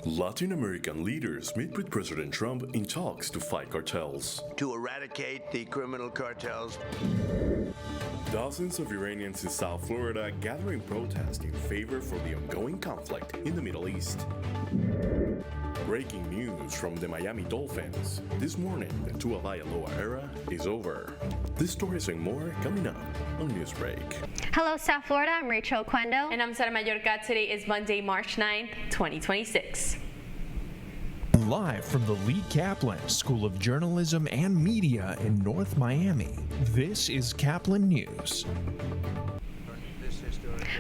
Latin American leaders meet with President Trump in talks to fight cartels. To eradicate the criminal cartels. Dozens of Iranians in South Florida gather in protest in favor for the ongoing conflict in the Middle East. Breaking news from the Miami Dolphins. This morning, the Tualaia era is over. These stories and more coming up on Newsbreak. Hello, South Florida. I'm Rachel Quendo. And I'm Sara Mallorca. Today is Monday, March 9th, 2026. Live from the Lee Caplin School of Journalism and Media in North Miami, this is Caplin News.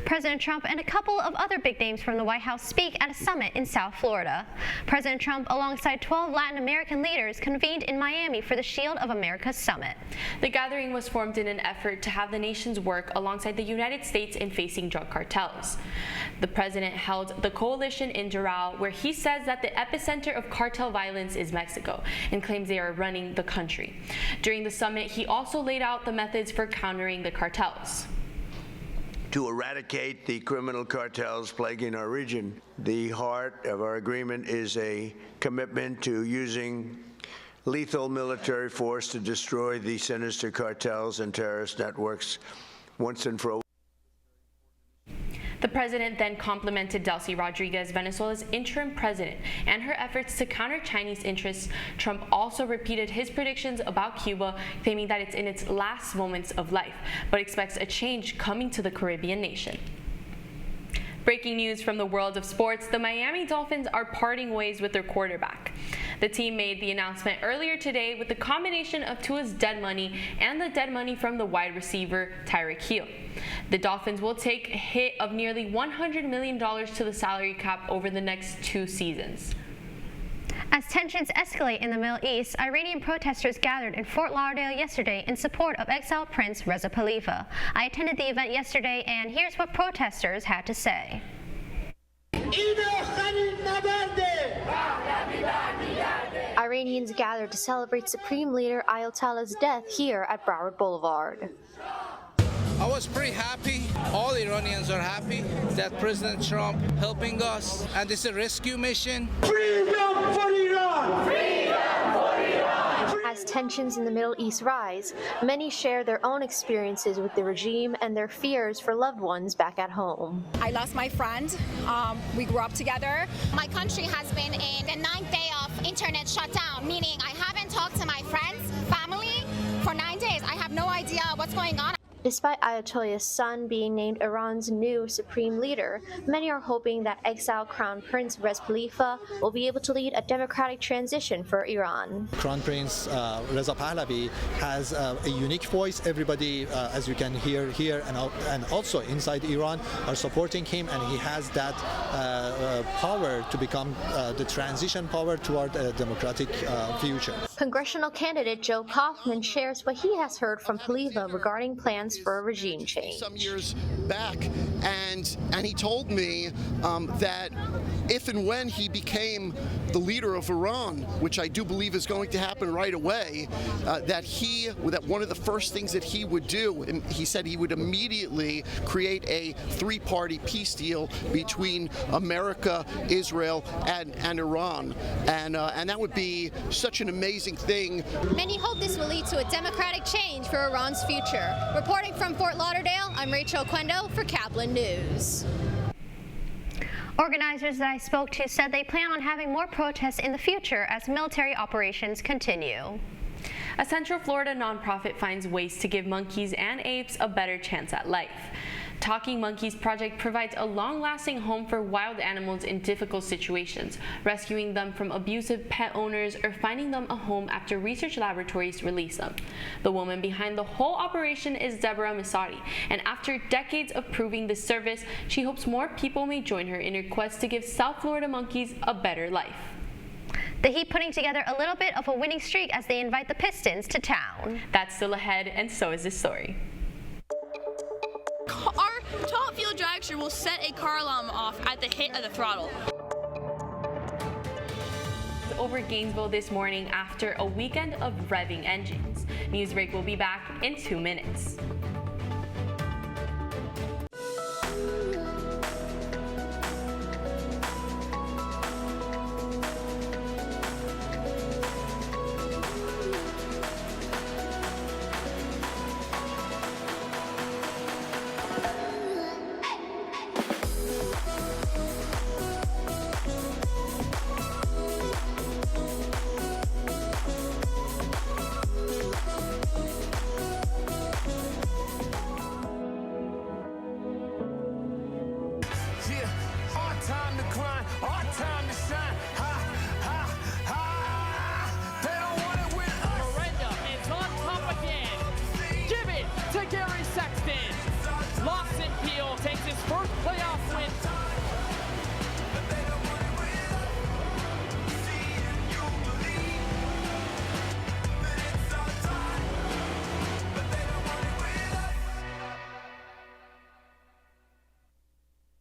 President Trump and a couple of other big names from the White House speak at a summit in South Florida. President Trump, alongside 12 Latin American leaders, convened in Miami for the Shield of America Summit. The gathering was formed in an effort to have the nations work alongside the United States in facing drug cartels. The president held the coalition in Doral, where he says that the epicenter of cartel violence is Mexico, and claims they are running the country. During the summit, he also laid out the methods for countering the cartels. To eradicate the criminal cartels plaguing our region. The heart of our agreement is a commitment to using lethal military force to destroy the sinister cartels and terrorist networks once and for all. The president then complimented Delcy Rodriguez, Venezuela's interim president, and her efforts to counter Chinese interests. Trump also repeated his predictions about Cuba, claiming that it's in its last moments of life, but expects a change coming to the Caribbean nation. Breaking news from the world of sports, the Miami Dolphins are parting ways with their quarterback. The team made the announcement earlier today with the combination of Tua's dead money and the dead money from the wide receiver Tyreek Hill. The Dolphins will take a hit of nearly $100 million to the salary cap over the next 2 seasons. As tensions escalate in the Middle East, Iranian protesters gathered in Fort Lauderdale yesterday in support of exiled Prince Reza Khalifa. I attended the event yesterday, and here's what protesters had to say. Iranians gathered to celebrate Supreme Leader Ayatollah's death here at Broward Boulevard. I was pretty happy. All Iranians are happy that President Trump helping us, and this is a rescue mission. Freedom for Iran! Freedom for Iran! As tensions in the Middle East rise, many share their own experiences with the regime and their fears for loved ones back at home. I lost my friend. We grew up together. My country has been in the 9th day of internet shutdown, meaning I haven't talked to my friends, family for 9 days. I have no idea what's going on. Despite Ayatollah's son being named Iran's new supreme leader, many are hoping that exiled Crown Prince Reza Khalifa will be able to lead a democratic transition for Iran. Crown Prince Reza Pahlavi has a unique voice. Everybody, as you can hear here and also inside Iran, are supporting him, and he has that power to become the transition power toward a democratic future. Congressional candidate Joe Kaufman shares what he has heard from Khalifa regarding plans for a regime change. Some years back, and he told me that if and when he became the leader of Iran, which I do believe is going to happen right away, that one of the first things that he would do, and he said he would immediately create a 3-party peace deal between America, Israel, and Iran, and that would be such an amazing thing. Many hope this will lead to a democratic change for Iran's future. Reporting from Fort Lauderdale, I'm Rachel Quendo for Caplin News. Organizers that I spoke to said they plan on having more protests in the future as military operations continue. A Central Florida nonprofit finds ways to give monkeys and apes a better chance at life. Talking Monkeys Project provides a long-lasting home for wild animals in difficult situations, rescuing them from abusive pet owners or finding them a home after research laboratories release them. The woman behind the whole operation is Deborah Misati, and after decades of proving this service, she hopes more people may join her in her quest to give South Florida monkeys a better life. The Heat putting together a little bit of a winning streak as they invite the Pistons to town. That's still ahead, and so is this story. Our top fuel dragster will set a car alarm off at the hit of the throttle. Over Gainesville this morning after a weekend of revving engines. Newsbreak will be back in 2 minutes.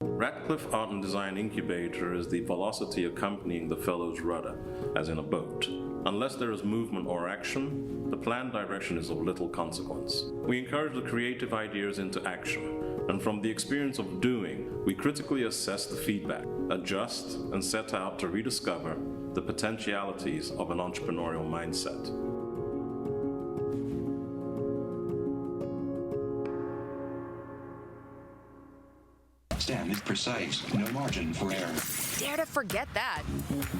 Radcliffe Art and Design Incubator is the velocity accompanying the fellow's rudder, as in a boat. Unless there is movement or action, the planned direction is of little consequence. We encourage the creative ideas into action, and from the experience of doing, we critically assess the feedback, adjust, and set out to rediscover the potentialities of an entrepreneurial mindset. STEM is precise, no margin for error. Dare to forget that.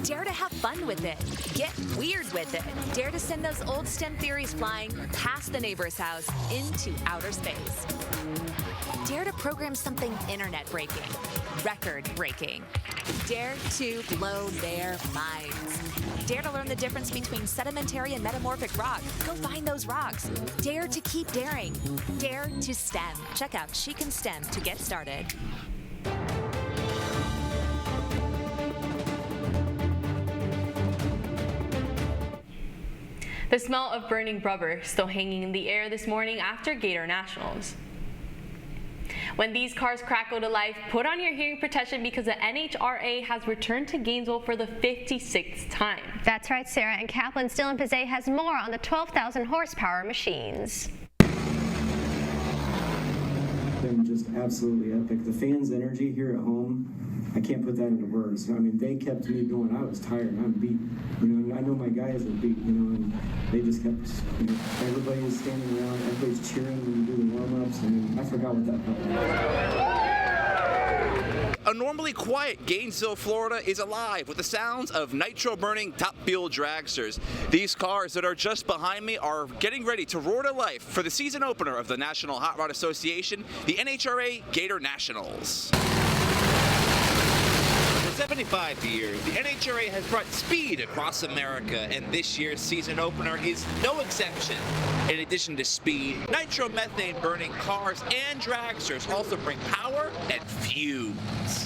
Dare to have fun with it. Get weird with it. Dare to send those old STEM theories flying past the neighbor's house into outer space. Dare to program something internet-breaking, record-breaking. Dare to blow their minds. Dare to learn the difference between sedimentary and metamorphic rock. Go find those rocks. Dare to keep daring. Dare to STEM. Check out She Can STEM to get started. The smell of burning rubber still hanging in the air this morning after Gator Nationals. When these cars crackle to life, put on your hearing protection because the NHRA has returned to Gainesville for the 56th time. That's right, Sarah, and Caplin's Dylan Pizzet has more on the 12,000 horsepower machines. Been just absolutely epic. The fans' energy here at home, I can't put that into words. I mean, they kept me going. I was tired. I'm beat. You know, I know my guys are beat. You know, and they just kept. You know, everybody is standing around. Everybody's cheering when you do the warm-ups. I mean, I forgot what that felt like. A normally quiet Gainesville, Florida is alive with the sounds of nitro-burning top-fuel dragsters. These cars that are just behind me are getting ready to roar to life for the season opener of the National Hot Rod Association, the NHRA Gator Nationals. For 75 years, the NHRA has brought speed across America, and this year's season opener is no exception. In addition to speed, nitromethane burning cars and dragsters also bring power and fumes.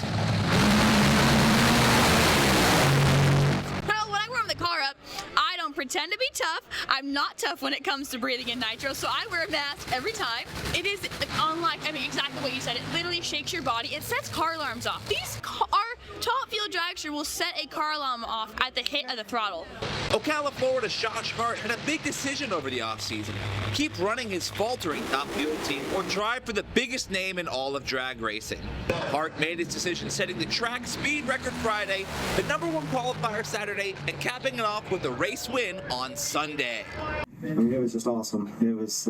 Well, when I warm the car up, I don't pretend to be tough. I'm not tough when it comes to breathing in nitro, so I wear a mask every time. It is unlike, I mean, exactly what you said. It literally shakes your body. It sets car alarms off. Our top fuel dragster will set a car alarm off at the hit of the throttle. Ocala, Florida's Josh Hart had a big decision over the offseason. Keep running his faltering top fuel team or drive for the biggest name in all of drag racing. Hart made his decision, setting the track speed record Friday, the #1 qualifier Saturday, and capping it off with a race win on Sunday. I mean, it was just awesome. It was,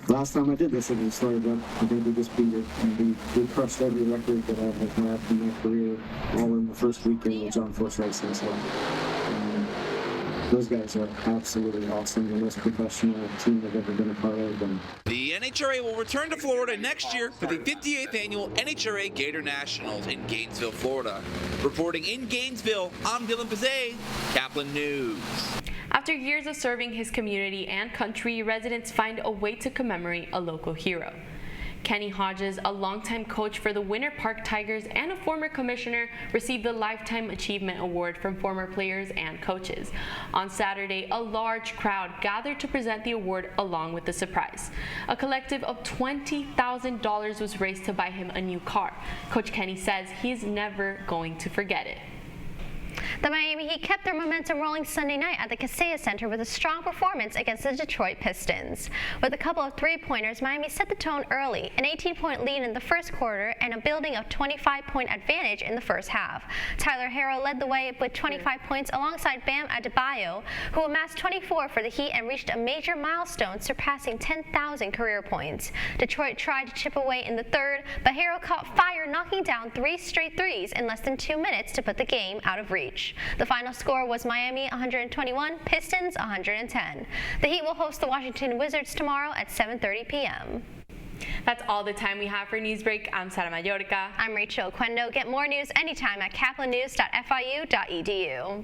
last time I did this, it was started up. I think we just beat it. And we crushed every record that I've had in my career, all in the first weekend with John Force Racing. So, those guys are absolutely awesome. The most professional team I've ever been a part of. And the NHRA will return to Florida next year for the 58th annual NHRA Gator Nationals in Gainesville, Florida. Reporting in Gainesville, I'm Dylan Pizzet, Caplin News. After years of serving his community and country, residents find a way to commemorate a local hero. Kenny Hodges, a longtime coach for the Winter Park Tigers and a former commissioner, received the Lifetime Achievement Award from former players and coaches. On Saturday, a large crowd gathered to present the award along with the surprise. A collective of $20,000 was raised to buy him a new car. Coach Kenny says he's never going to forget it. The Miami Heat kept their momentum rolling Sunday night at the Kaseya Center with a strong performance against the Detroit Pistons. With a couple of three-pointers, Miami set the tone early, an 18-point lead in the first quarter and a building of 25-point advantage in the first half. Tyler Herro led the way with 25 points alongside Bam Adebayo, who amassed 24 for the Heat and reached a major milestone, surpassing 10,000 career points. Detroit tried to chip away in the third, but Herro caught fire, knocking down 3 straight threes in less than 2 minutes to put the game out of reach. The final score was Miami 121, Pistons 110. The Heat will host the Washington Wizards tomorrow at 7:30 p.m. That's all the time we have for Newsbreak. I'm Sara Mallorca. I'm Rachel Quendo. Get more news anytime at caplinnews.fiu.edu.